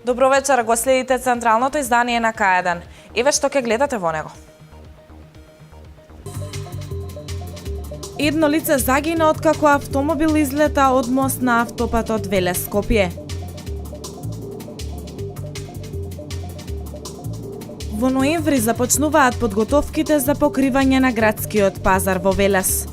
Добро вечер, го следите централното издание на К1. Еве што ќе гледате во него. Едно лице загина откако автомобил излета од мост на автопатот Велес-Скопје. Во ноември започнуваат подготовките за покривање на градскиот пазар во Велес.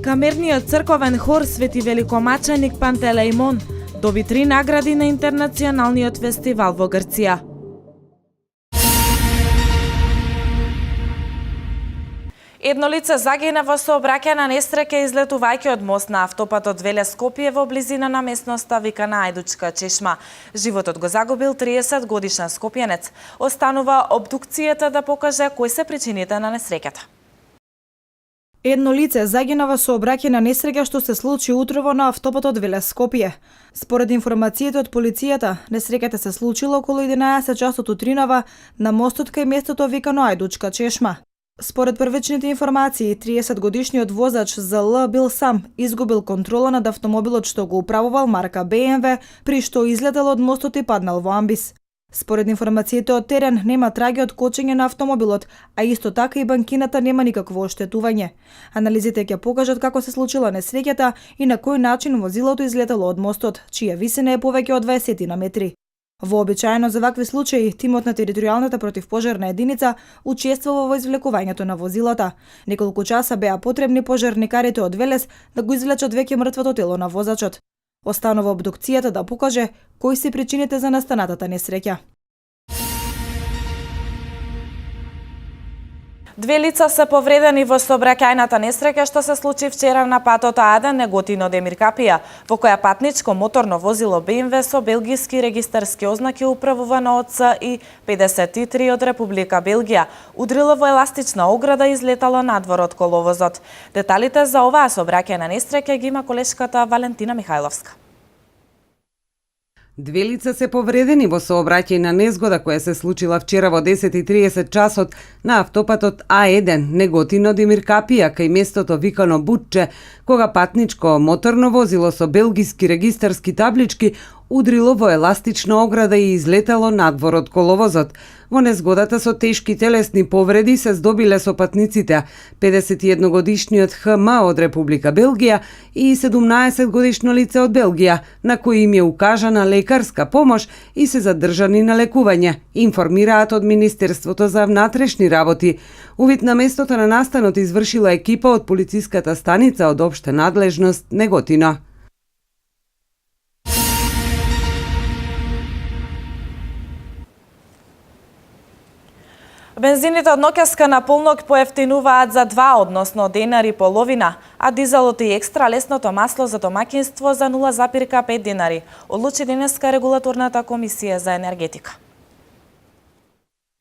Камерниот црковен хор Свети Великомаченик Пантелеимон доби 3 награди на интернационалниот фестивал во Грција. Едно лице загина во сообраќајна несреќа излетувајќи од мост на автопатот Велес-Скопје во близина на местноста викана Ајдучка чешма. Животот го загубил 30 годишен скопјанец. Останува обдукцијата да покаже кои се причините на несреќата. Едно лице загина во сообраќајна несреќа што се случи утрово на автопатот Велес-Скопје. Според информациите од полицијата, несреќата се случила околу 11 часот утринава на мостот кај местото викано Ајдучка чешма. Според првичните информации, 30-годишниот возач ЗЛ бил сам, изгубил контрола над автомобилот што го управувал марка БМВ, при што излетел од мостот и паднал во амбис. Според информациите од терен, нема траги од кочење на автомобилот, а исто така и банкината нема никакво оштетување. Анализите ќе покажат како се случила несреќата и на кој начин возилото излетело од мостот, чија висина е повеќе од 20 на метри. Вообичаено за вакви случаи, тимот на територијалната противпожарна единица учествува во извлекувањето на возилата. Неколку часа беа потребни пожарникарите од Велес да го извлечат веќе мртвото тело на возачот. Останува обдукцијата да покаже кои се причините за настанатата несреќа. Две лица се повредени во сообраќајната несреќа што се случи вчера на патот А1 Неготино Демир Капија, во која патничко моторно возило БМВ со белгиски регистарски ознаки управувано од СИ 53 од Република Белгија удрило во еластична ограда и излетало надвор од коловозот. Деталите за оваа сообраќајна несреќа ги има колешката Валентина Михајловска. Две лица се повредени во сообраќајна незгода која се случила вчера во 10:30 часот на автопатот А1 Неготино Демир Капија кај местото викано Бутче, кога патничко моторно возило со белгиски регистарски таблички удрило во еластична ограда и излетало надвор од коловозот. Во незгодата со тешки телесни повреди се здобиле со патниците 51-годишниот ХМ од Република Белгија и 17-годишно лице од Белгија, на кои им е укажана лекарска помош и се задржани на лекување, информираат од Министерството за внатрешни работи. Увид на местото на настанот извршила екипа од полициската станица од општа надлежност Неготино. Бензините од ноќаска на полнок поевтинуваат за 2, односно £1,50, а дизелот и екстра лесното масло за домаќинство за 0,5 денари, одлучи денеска регулаторната комисија за енергетика.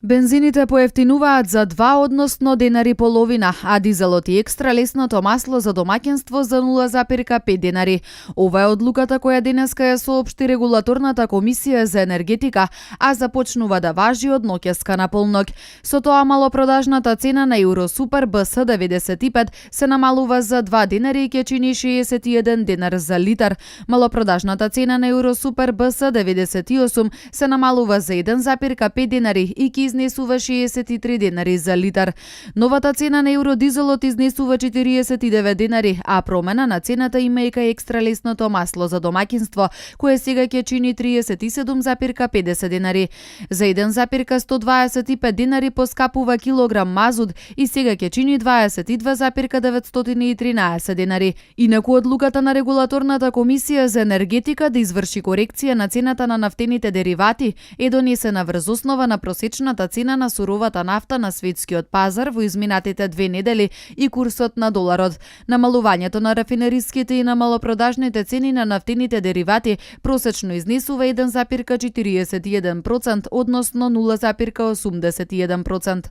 Бензините поевтинуваат за 2, односно £1,50, а дизелот и екстра лесното масло за домаќинство за 0,5 денари. Ова е одлуката која денеска ја соопшти регулаторната комисија за енергетика, а започнува да важи од ноќаска на полнок. Со тоа малопродажната цена на Евросупер БС 95 се намалува за 2 денари и ќе чини 61 денар за литар. Малопродажната цена на Евросупер БС 98 се намалува за 1,5 денари и ќе изнесува 63 денари за литар. Новата цена на евродизелот изнесува 49 денари, а промена на цената има и кај екстра лесното масло за домаќинство, кое сега ќе чини 37,50 денари. За 1,125 денари поскапува килограм мазут и сега ќе чини 22,913 денари. Инаку одлуката на регулаторната комисија за енергетика да изврши корекција на цената на нафтените деривати е донесена врз основа на просечната регулаторната цена на суровата нафта на светскиот пазар во изминатите 2 недели и курсот на доларот. Намалувањето на рафинериските и на малопродажните цени на нафтените деривати просечно изнесува 1,41%, односно 0,81%.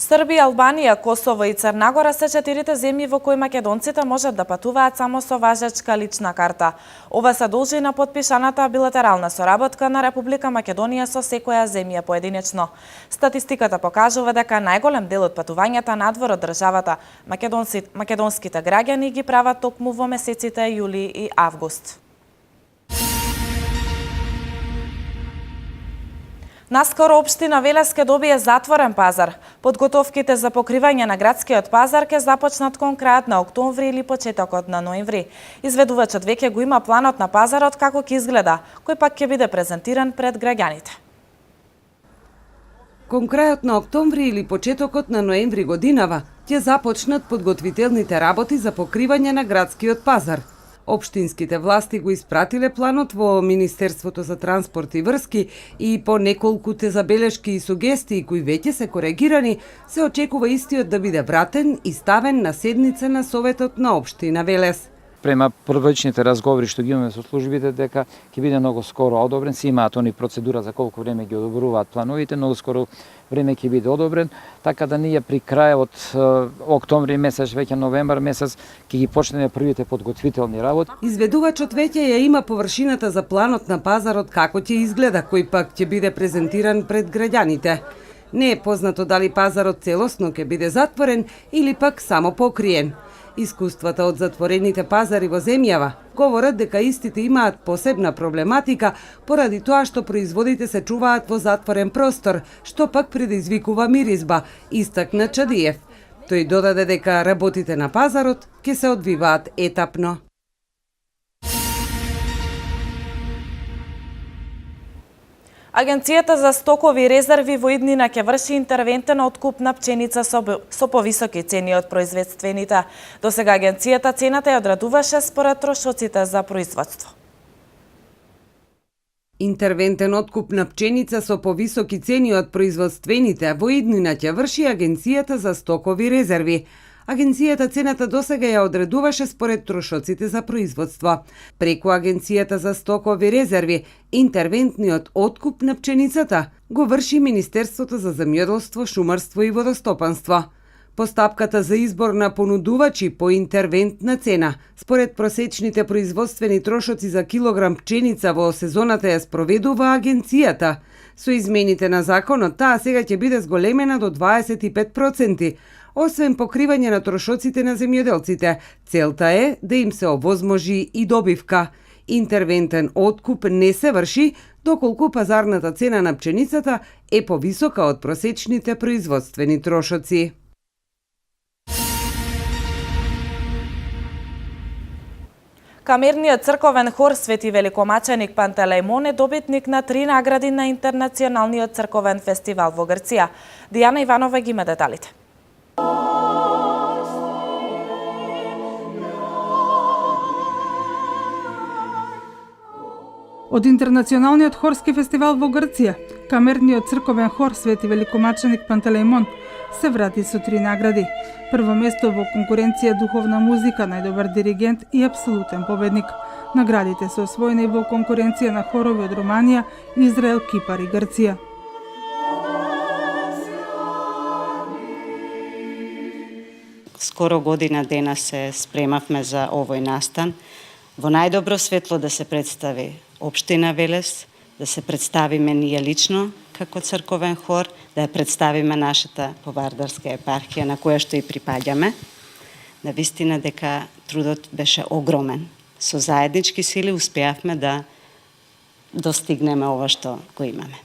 Србија, Албанија, Косово и Црна Гора се 4 земји во кои македонците можат да патуваат само со важечка лична карта. Ова се должи на подпишаната билатерална соработка на Република Македонија со секоја земја поединечно. Статистиката покажува дека најголем дел од патувањата надвор од државата македонските граѓани ги прават токму во месеците јули и август. Наскоро општина Велес ќе добие затворен пазар. Подготовките за покривање на градскиот пазар ќе започнат кон крајот на октомври или почетокот на ноември. Изведувачот веќе го има планот на пазарот како ќе изгледа, кој пак ќе биде презентиран пред граѓаните. Кон крајот на октомври или почетокот на ноември годинава ќе започнат подготвителните работи за покривање на градскиот пазар. Општинските власти го испратиле планот во Министерството за транспорт и врски и по неколкуте забелешки и сугестии кои веќе се коригирани, се очекува истиот да биде вратен и ставен на седница на Советот на општина Велес. Према првичните разговори што ги имаме со службите дека ќе биде многу скоро одобрен, си имаат они процедура за колку време ги одобруваат плановите, многу скоро време ќе биде одобрен, така да ние при крајот октомври месец, веќе новембар месец ќе ги почнеме првите подготвителни работи. Изведувачот веќе ја има површината за планот на пазарот како ќе изгледа, кој пак ќе биде презентиран пред граѓаните. Не е познато дали пазарот целосно ќе биде затворен или пак само покриен. Искуствата од затворените пазари во земјава говорат дека истите имаат посебна проблематика поради тоа што производите се чуваат во затворен простор, што пак предизвикува миризба, истакна Чадиев. Тој додаде дека работите на пазарот ќе се одвиваат етапно. Агенцијата за стокови резерви во иднина ќе врши интервентен откуп на пченица со повисоки цени од производствените. Досега агенцијата цената ја одредуваше според трошоците за производство. Интервентен откуп на пченица со повисоки цени од производствените во иднина ќе врши Агенцијата за стокови резерви. Агенцијата цената досега ја одредуваше според трошоците за производство. Преку Агенцијата за стокови резерви, интервентниот откуп на пченицата го врши Министерството за земјоделство, шумарство и водостопанство. Постапката за избор на понудувачи по интервентна цена, според просечните производствени трошоци за килограм пченица во сезоната ја спроведува Агенцијата. Со измените на законот, таа сега ќе биде зголемена до 25%. Освен покривање на трошоците на земјоделците, целта е да им се овозможи и добивка. Интервентен откуп не се врши доколку пазарната цена на пченицата е повисока од просечните производствени трошоци. Камерниот црковен хор Свети Великомаченик Пантелеимон е добитник на 3 награди на Интернационалниот црковен фестивал во Грција. Дијана Иванова ги има деталите. Од Интернационалниот хорски фестивал во Грција, камерниот црковен хор Свети Великомаченик Пантелеимон се врати со 3 награди. Прво место во конкуренција духовна музика, најдобар диригент и апсолутен победник. Наградите се освоени во конкуренција на хорови од Романија, Израел, Кипар и Грција. Скоро година дена се спремавме за овој настан. Во најдобро светло да се представи општина Велес, да се представиме ние лично како црковен хор, да ја представиме нашата повардарска епархија на која што и припаѓаме. Навистина дека трудот беше огромен. Со заеднички сили успеавме да достигнеме ова што го имаме.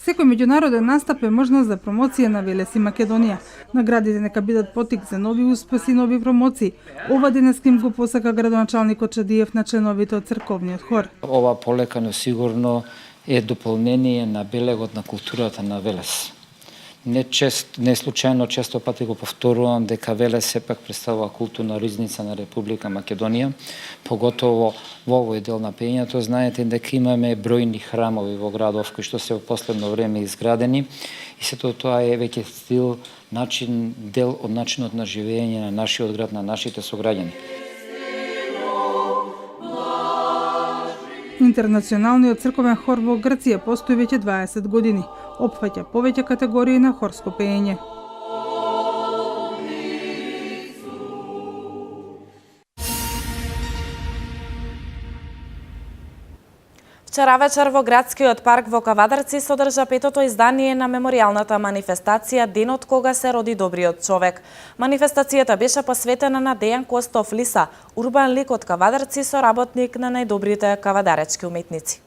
Секој меѓународен настап е можност за промоција на Велес и Македонија. Наградите нека бидат потик за нови успеси и нови промоции. Ова денес им го посака градоначалникот Чадиев на членовите од црковниот хор. Ова полека сигурно е дополнение на белегот на културата на Велес. Не случајно често пати го повторувам дека Велес сепак представува културна ризница на Република Македонија, поготово во овој дел на пењето. Знаете дека имаме бројни храмови во градов кои што се во последно време изградени и сето тоа е веќе стил, дел од начинот на живење на нашиот град, на нашите сограѓани. Интернационалниот црковен хор во Грција постои веќе 20 години. Опфаќа повеќе категории на хорско пеење. Вчера вечер во градскиот парк во Кавадарци се одржа петото издание на меморијалната манифестација Денот кога се роди добриот човек. Манифестацијата беше посветена на Дејан Костов Лиса, урбан лик од Кавадарци, соработник на најдобрите кавадаречки уметници.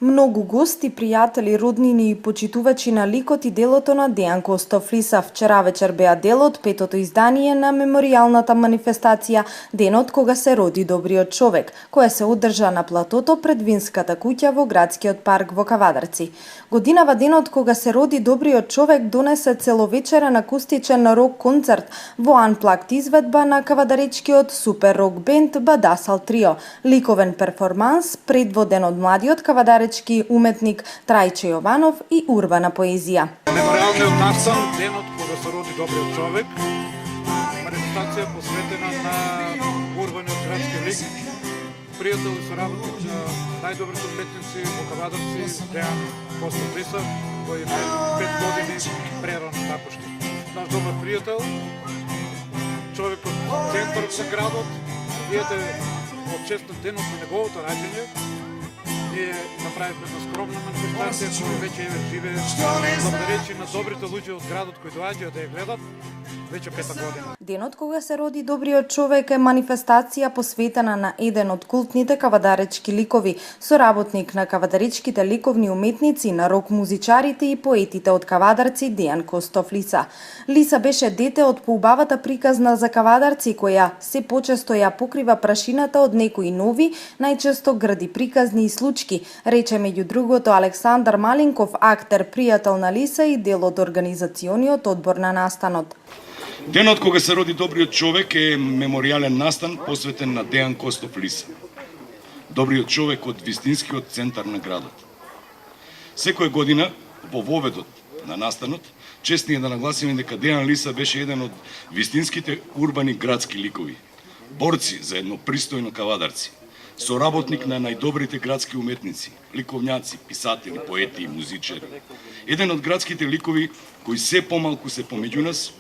Многу гости, пријатели, роднини и почитувачи на ликот и делото на Дејан Костов Лиса вчера вечер беа дел од петото издание на меморијалната манифестација Денот кога се роди добриот човек, која се одржа на платото пред винската куќа во градскиот парк во Кавадарци. Годинава Денот кога се роди добриот човек донесе целовечерен акустичен рок концерт во анплагд изведба на кавадаречкиот супер рок бенд Бадасал Трио, ликовен перформанс предводен од младиот кавадаречки уметник Трајче Јованов и урбана поезија. Меморијалниот настан Денот кога се роди добриот човек, манифестација посветена на урбаниот градски лик, пријател и соработник на најдобрите уметници во Кавадарци, Дејан Костов Лиса, кој е 5 години прерано напушти. Наш добар пријател, човек од центарот на градот, видете од честот денот на неговото раѓање, ние направивме една скромна манифестација која веќе живее благодаречи на добрите луѓе од градот кои доаѓаат да ја гледат веќе 5 година. Денот кога се роди добриот човек е манифестација посветена на еден од култните кавадаречки ликови, соработник на кавадаречките ликовни уметници, на рок музичарите и поетите од Кавадарци Дејан Костов Лиса. Лиса беше дете од поубавата приказна за Кавадарци која се почесто ја покрива прашината од некои нови, најчесто гради приказни и случки, рече меѓу другото Александар Малинков, актер, пријател на Лиса и дел од организациониот одбор на настанот. Денот кога се роди добриот човек е меморијален настан посветен на Дејан Костов Лиса, добриот човек од вистинскиот центар на градот. Секоја година во воведот на настанот честни е да нагласиме дека Дејан Лиса беше еден од вистинските урбани градски ликови, борци за едно пристојно Кавадарци, соработник на најдобрите градски уметници, ликовњаци, писатели, поети и музичари. Еден од градските ликови кои се помалку се помеѓу нас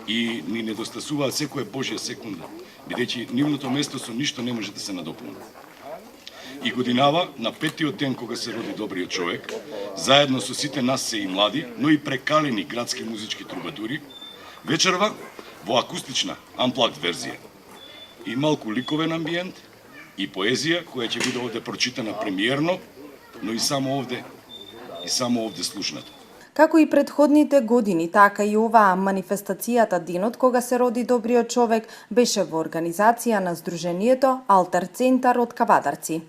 и ни недостасуваат секоја Божја секунда, бидејќи нивното место со ништо не може да се надополни. И годинава, на петиот ден кога се роди добриот човек, заедно со сите нас се и млади, но и прекалени градски музички трубадури, вечерва во акустична unplugged верзија. И малку ликовен амбиент, и поезија која ќе биде овде прочитана премиерно, но и само овде слушната. Како и предходните години, така и оваа манифестацијата Денот кога се роди добриот човек беше во организација на Сдруженијето Алтер Центар од Кавадарци.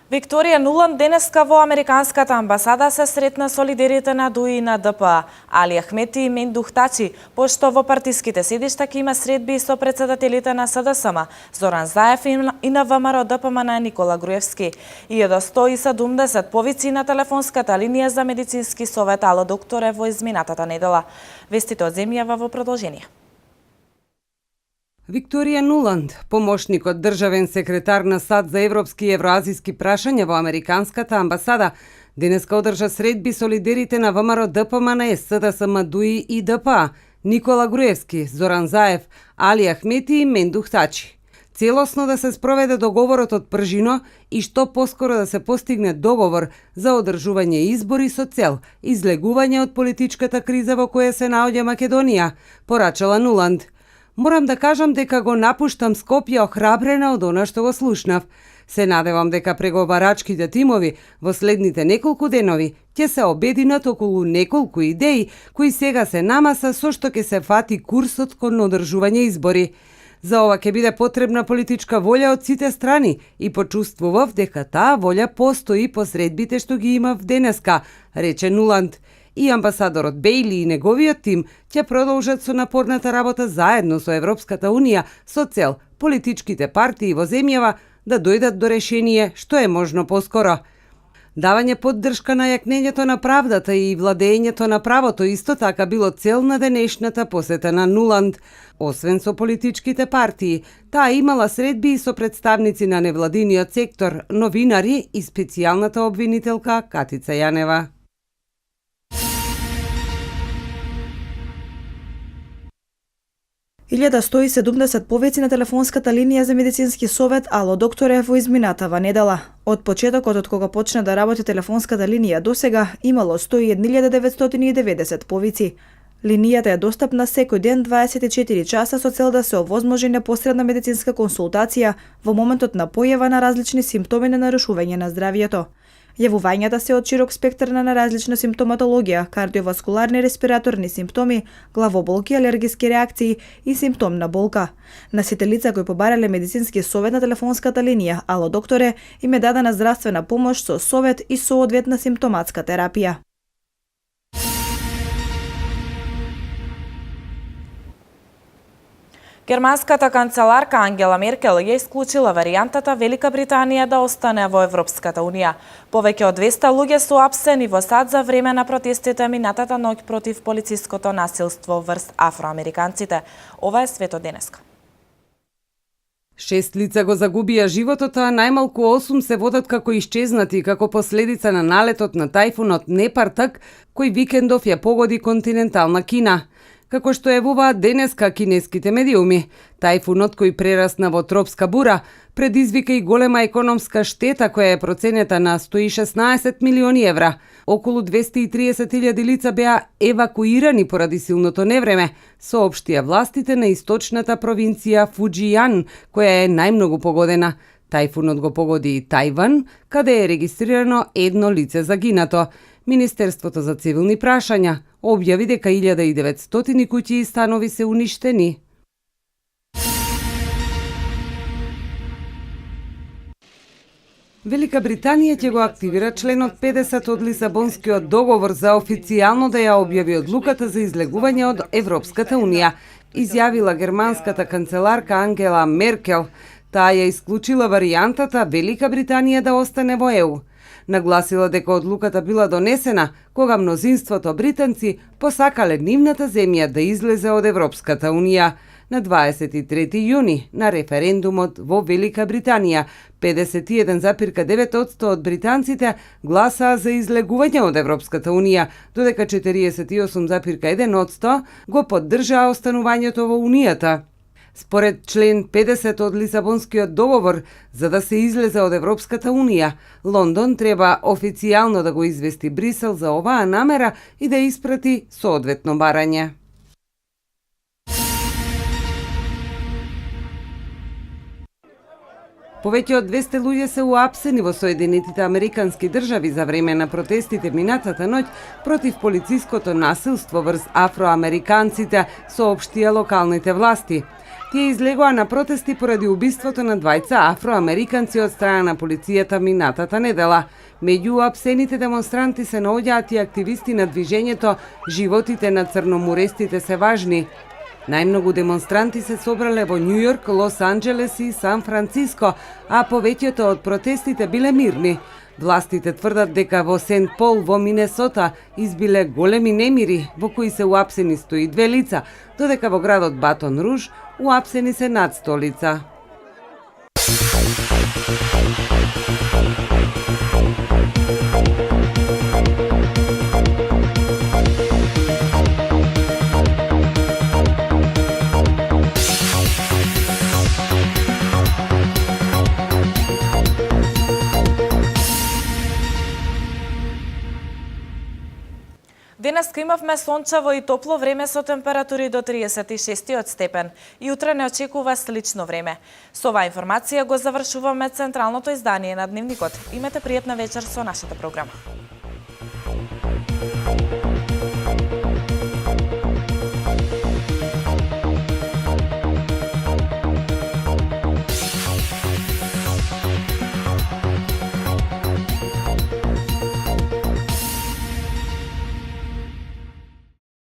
Викторија Нуланд денеска во Американската амбасада се сретна со лидерите на ДУИ и на ДПА, Али Ахмети и Мендух Тачи, пошто во партиските седишта ќе има средби со председателите на СДСМ, Зоран Заев и на ВМРО ДПМН на Никола Груевски, и до 170 повици на телефонската линија за медицински совет Ало докторе во изминатата недела. Вестите од земјава во продолжение. Викторија Нуланд, помошникот државен секретар на САД за европски и евроазиски прашања во Американската амбасада, денеска одржа средби со лидерите на ВМРО ДПМН, СДСМ, ДУИ и ДПА, Никола Груевски, Зоран Заев, Али Ахмети и Мендух Тачи. Целосно да се спроведе договорот од пржино и што поскоро да се постигне договор за одржување избори со цел излегување од политичката криза во која се наоѓа Македонија, порачала Нуланд. Морам да кажам дека го напуштам Скопје охрабрена од она што го слушнав. Се надевам дека преговарачките тимови во следните неколку денови ќе се обединат околу неколку идеи кои сега се намаса со што ќе се фати курсот кон одржување избори. За ова ќе биде потребна политичка волја од сите страни и почувствував дека таа волја постои по средбите што ги има в денеска, рече Нуланд. И амбасадорот Бејли и неговиот тим ќе продолжат со напорната работа заедно со Европската Унија со цел политичките партии во земјава да дојдат до решение што е можно поскоро. Давање поддршка на јакнењето на правдата и владењето на правото исто така било цел на денешната посета на Нуланд. Освен со политичките партии, таа имала средби и со представници на невладиниот сектор, новинари и специјалната обвинителка Катица Јанева. Илјада 170 повици на телефонската линија за медицински совет Ало докторе во изминатава недела. Од почетокот од кога почна да работи телефонската линија досега имало 101.990 повици. Линијата е достапна секој ден 24 часа со цел да се овозможи непосредна медицинска консултација во моментот на појава на различни симптоми на нарушување на здравието. Јавувањата се од широк спектар на различна симптоматологија, кардиоваскуларни респираторни симптоми, главоболки, алергиски реакции и симптомна болка. На лица кои побарале медицински совет на телефонската линија Ало докторе им е дадена здравствена помош со совет и соодветна симптоматска терапија. Германската канцеларка Ангела Меркел ја исклучила варијантата Велика Британија да остане во Европската Унија. Повеќе од 200 луѓе се апсени во САД за време на протестите минатата ноќ против полициското насилство врз афроамериканците. Ова е свето денеска. 6 лица го загубија животот, а најмалку 8 се водат како исчезнати како последица на налетот на тајфунот Непартак, кој викендов ја погоди континентална Кина. Како што евуваат денеска кинеските медиуми, тајфунот кој прерасна во тропска бура предизвика и голема економска штета која е проценета на 116 милиони евра. Околу 230.000 лица беа евакуирани поради силното невреме, соопштија властите на источната провинција Фуџијан, која е најмногу погодена. Тајфунот го погоди и Тајван, каде е регистрирано едно лице загинато. Министерството за цивилни прашања објави дека 1900 куќи и станови се уништени. Велика Британија ќе го активира членот 50 од Лисабонскиот договор за официјално да ја објави одлуката за излегување од Европската Унија, изјавила германската канцеларка Ангела Меркел. Таа ја исклучила варијантата Велика Британија да остане во ЕУ. Нагласила дека одлуката била донесена кога мнозинството британци посакале нивната земја да излезе од Европската Унија. На 23 јуни на референдумот во Велика Британија 51,9% од британците гласаа за излегување од Европската Унија, додека 48,1% го поддржаа останувањето во Унијата. Според член 50 од Лисабонскиот договор, за да се излезе од Европската Унија, Лондон треба официјално да го извести Брисел за оваа намера и да испрати соодветно барање. Повеќе од 200 луѓе се уапсени во Соединетите Американски држави за време на протестите минатата ноќ против полициското насилство врз афроамериканците, соопштија локалните власти. Тие излегоа на протести поради убиството на двајца афроамериканци од страна на полицијата минатата недела. Меѓу уапсените демонстранти се наоѓаат и активисти на движењето "Животите на црноморестите се важни". Најмногу демонстранти се собрале во Њу Јорк, Лос Анџелес и Сан Франциско, а повеќето од протестите биле мирни. Властите тврдат дека во Сент Пол во Минесота избиле големи немири во кои се уапсени 102 лица, додека во градот Батон Руж уапсени се над 100 лица. Денеска имавме сончево и топло време со температури до 36 степен и утре не очекува слично време. Со оваа информација го завршуваме централното издание на Дневникот. Имете пријатна вечер со нашата програма.